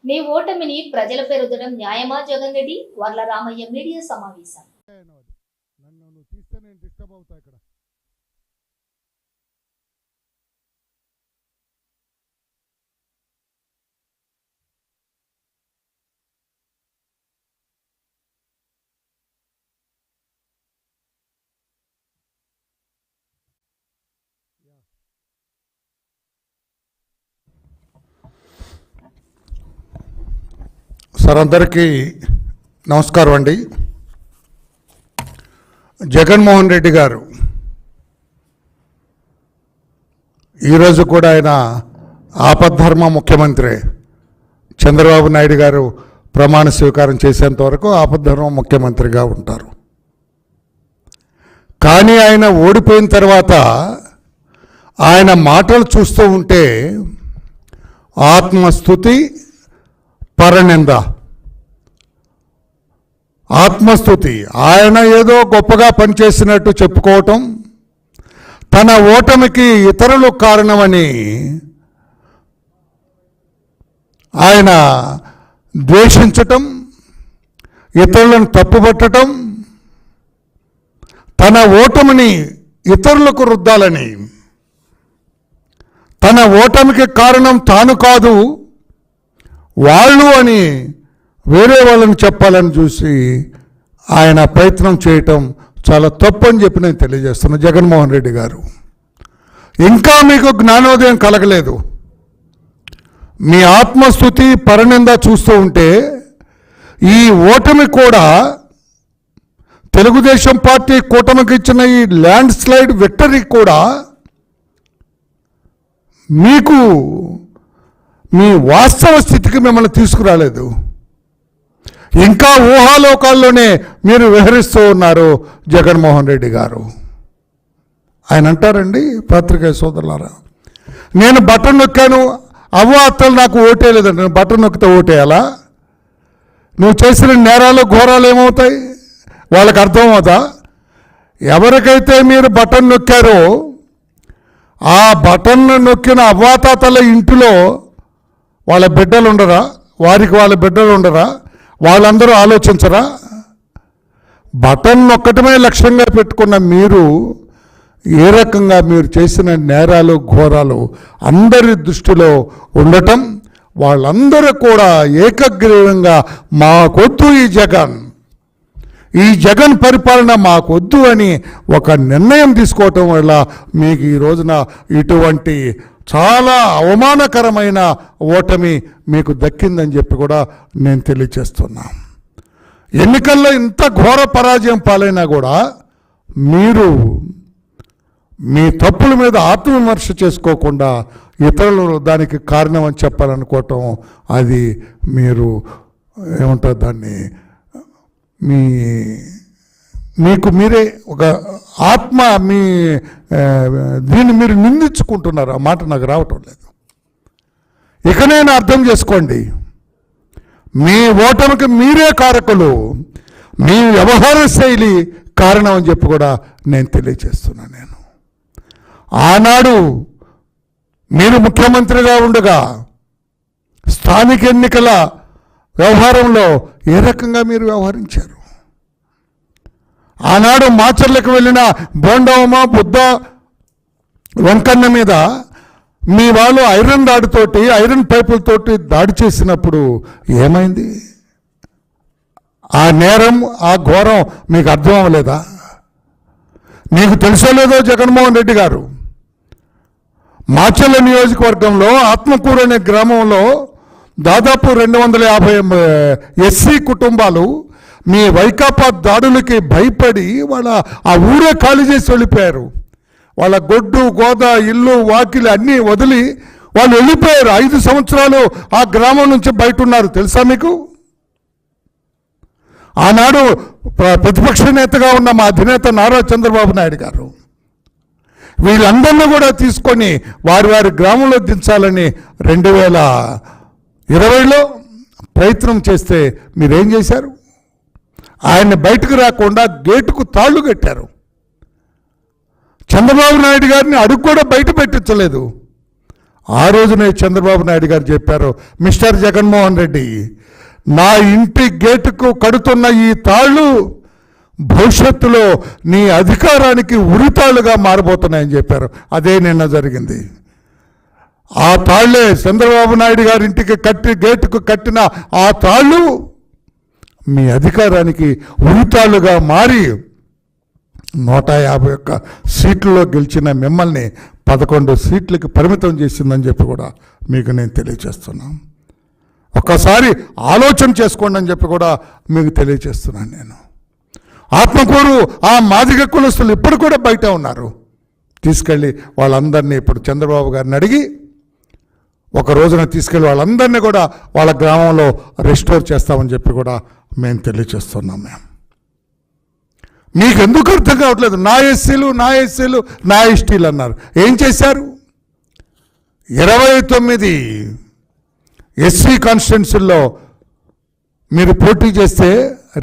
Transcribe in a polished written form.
నీ ఓటమిని ప్రజలపై రుద్దడం న్యాయమా జగన్ రెడ్డి? వర్ల రామయ్య మీడియా సమావేశం. సార్ అందరికీ నమస్కారం అండి. జగన్మోహన్ రెడ్డి గారు ఈరోజు కూడా ఆయన ఆపద్ధర్మ ముఖ్యమంత్రి. చంద్రబాబు నాయుడు గారు ప్రమాణ స్వీకారం చేసేంత వరకు ఆపద్ధర్మ ముఖ్యమంత్రిగా ఉంటారు. కానీ ఆయన ఓడిపోయిన తర్వాత ఆయన మాటలు చూస్తూ ఉంటే ఆత్మస్తుతి, పరనింద. ఆత్మస్తుతి, ఆయన ఏదో గొప్పగా పనిచేసినట్టు చెప్పుకోవటం, తన ఓటమికి ఇతరులు కారణమని ఆయన ద్వేషించటం, ఇతరులను తప్పుపట్టడం, తన ఓటమిని ఇతరులకు రుద్దాలని, తన ఓటమికి కారణం తాను కాదు వాళ్ళు అని వేరే వాళ్ళని చెప్పాలని చూసి ఆయన ప్రయత్నం చేయటం చాలా తప్పు అని చెప్పి నేను తెలియజేస్తున్నాను. జగన్మోహన్ రెడ్డి గారు, ఇంకా మీకు జ్ఞానోదయం కలగలేదు. మీ ఆత్మస్తుతి, పరనింద చూస్తూ ఉంటే ఈ ఓటమి కూడా తెలుగుదేశం పార్టీ కూటమికి ఇచ్చిన ఈ ల్యాండ్ స్లైడ్ విక్టరీ కూడా మీకు మీ వాస్తవ స్థితికి మిమ్మల్ని తీసుకురాలేదు. ఇంకా ఊహాలోకాల్లోనే మీరు విహరిస్తూ ఉన్నారు జగన్మోహన్ రెడ్డి గారు. ఆయన అంటారండి, పత్రికా సోదరులారా, నేను బటన్ నొక్కాను, అవ్వ అత్తలు నాకు ఓటేయలేదండి. నేను బటన్ నొక్కితే ఓటేయాలా? నువ్వు చేసిన నేరాలు ఘోరాలు ఏమవుతాయి? వాళ్ళకి అర్థమవుతా? ఎవరికైతే మీరు బటన్ నొక్కారో ఆ బటన్ నొక్కిన అవ్వాతాతల ఇంటిలో వాళ్ళ బిడ్డలు ఉండరా? వారికి వాళ్ళ బిడ్డలు ఉండరా? వాళ్ళందరూ ఆలోచించరా? బటన్ నొక్కటమే లక్ష్యంగా పెట్టుకున్న మీరు ఏ రకంగా మీరు చేసిన నేరాలు ఘోరాలు అందరి దృష్టిలో ఉండటం, వాళ్ళందరూ కూడా ఏకగ్రీవంగా మాకొద్దు ఈ జగన్ పరిపాలన మాకొద్దు అని ఒక నిర్ణయం తీసుకోవటం వల్ల మీకు ఈ రోజున ఇటువంటి చాలా అవమానకరమైన ఓటమి మీకు దక్కిందని చెప్పి కూడా నేను తెలియచేస్తున్నా. ఎన్నికల్లో ఇంత ఘోర పరాజయం పాలైనా కూడా మీరు మీ తప్పుల మీద ఆత్మవిమర్శ చేసుకోకుండా ఇతరులు దానికి కారణం అని చెప్పాలనుకోవటం, అది మీరు ఏమంటారు దాన్ని, మీకు మీరే ఒక ఆత్మ మీ దీన్ని మీరు నిందించుకుంటున్నారు. ఆ మాట నాకు రావటం లేదు. ఇక నేను అర్థం చేసుకోండి, మీ ఓటమికి మీరే కారకులు, మీ వ్యవహార శైలి కారణం అని చెప్పి కూడా నేను తెలియజేస్తున్నాను. నేను ఆనాడు మీరు ముఖ్యమంత్రిగా ఉండగా స్థానిక ఎన్నికల వ్యవహారంలో ఏ రకంగా మీరు వ్యవహరించారు? ఆనాడు మాచర్లకు వెళ్ళిన బోండవమ్మ, బుద్ధ, వెంకన్న మీద మీ వాళ్ళు ఐరన్ రాడ్తోటి, ఐరన్ పైపులతోటి దాడి చేసినప్పుడు ఏమైంది? ఆ నేరం, ఆ ఘోరం మీకు అర్థం అవ్వలేదా? మీకు తెలుసో లేదో జగన్మోహన్ రెడ్డి గారు, మాచర్ల నియోజకవర్గంలో ఆత్మకూరు అనే గ్రామంలో దాదాపు 250 ఎస్సీ కుటుంబాలు మీ వైకాపా దాడులకి భయపడి వాళ్ళ ఆ ఊరే ఖాళీ చేసి వెళ్ళిపోయారు. వాళ్ళ గొడ్డు గోద, ఇల్లు వాకిలి అన్నీ వదిలి వాళ్ళు వెళ్ళిపోయారు. 5 సంవత్సరాలు ఆ గ్రామం నుంచి బయట ఉన్నారు. తెలుసా మీకు? ఆనాడు ప్రతిపక్ష నేతగా ఉన్న మా అధినేత నారా చంద్రబాబు నాయుడు గారు వీళ్ళందరినీ కూడా తీసుకొని వారి గ్రామంలో దించాలని 2020లో ప్రయత్నం చేస్తే మీరేం చేశారు? ఆయన్ని బయటకు రాకుండా గేటుకు తాళ్ళు కట్టారు. చంద్రబాబు నాయుడు గారిని అడుగు కూడా బయట పెట్టించలేదు. ఆ రోజునే చంద్రబాబు నాయుడు గారు చెప్పారు, మిస్టర్ జగన్మోహన్ రెడ్డి, నా ఇంటి గేటుకు కడుతున్న ఈ తాళ్ళు భవిష్యత్తులో నీ అధికారానికి ఉరితాళ్ళుగా మారబోతున్నాయని చెప్పారు. అదే నిన్న జరిగింది. ఆ తాళ్లే చంద్రబాబు నాయుడు గారి ఇంటికి గేటుకు కట్టిన ఆ తాళ్ళు మీ అధికారానికి ఉరితాళ్ళుగా మారి 151 సీట్లలో గెలిచిన మిమ్మల్ని 11 సీట్లకి పరిమితం చేసిందని చెప్పి కూడా మీకు నేను తెలియజేస్తున్నాను. ఒక్కసారి ఆలోచన చేసుకోండి అని చెప్పి కూడా మీకు తెలియజేస్తున్నాను. నేను ఆత్మకూరు ఆ మాదిగ కులస్తులు ఇప్పుడు కూడా బయట ఉన్నారు. తీసుకెళ్ళి వాళ్ళందరినీ ఇప్పుడు చంద్రబాబు గారిని అడిగి ఒక రోజున తీసుకెళ్ళి వాళ్ళందరినీ కూడా వాళ్ళ గ్రామంలో రెస్టోర్ చేస్తామని చెప్పి కూడా మేము తెలియజేస్తున్నాం. మీకు ఎందుకు అర్థం కావట్లేదు? నా ఎస్సీలు నా ఎస్టీలు అన్నారు. ఏం చేశారు? 29 ఎస్సీ కాన్స్టిట్యున్సీల్లో మీరు పోటీ చేస్తే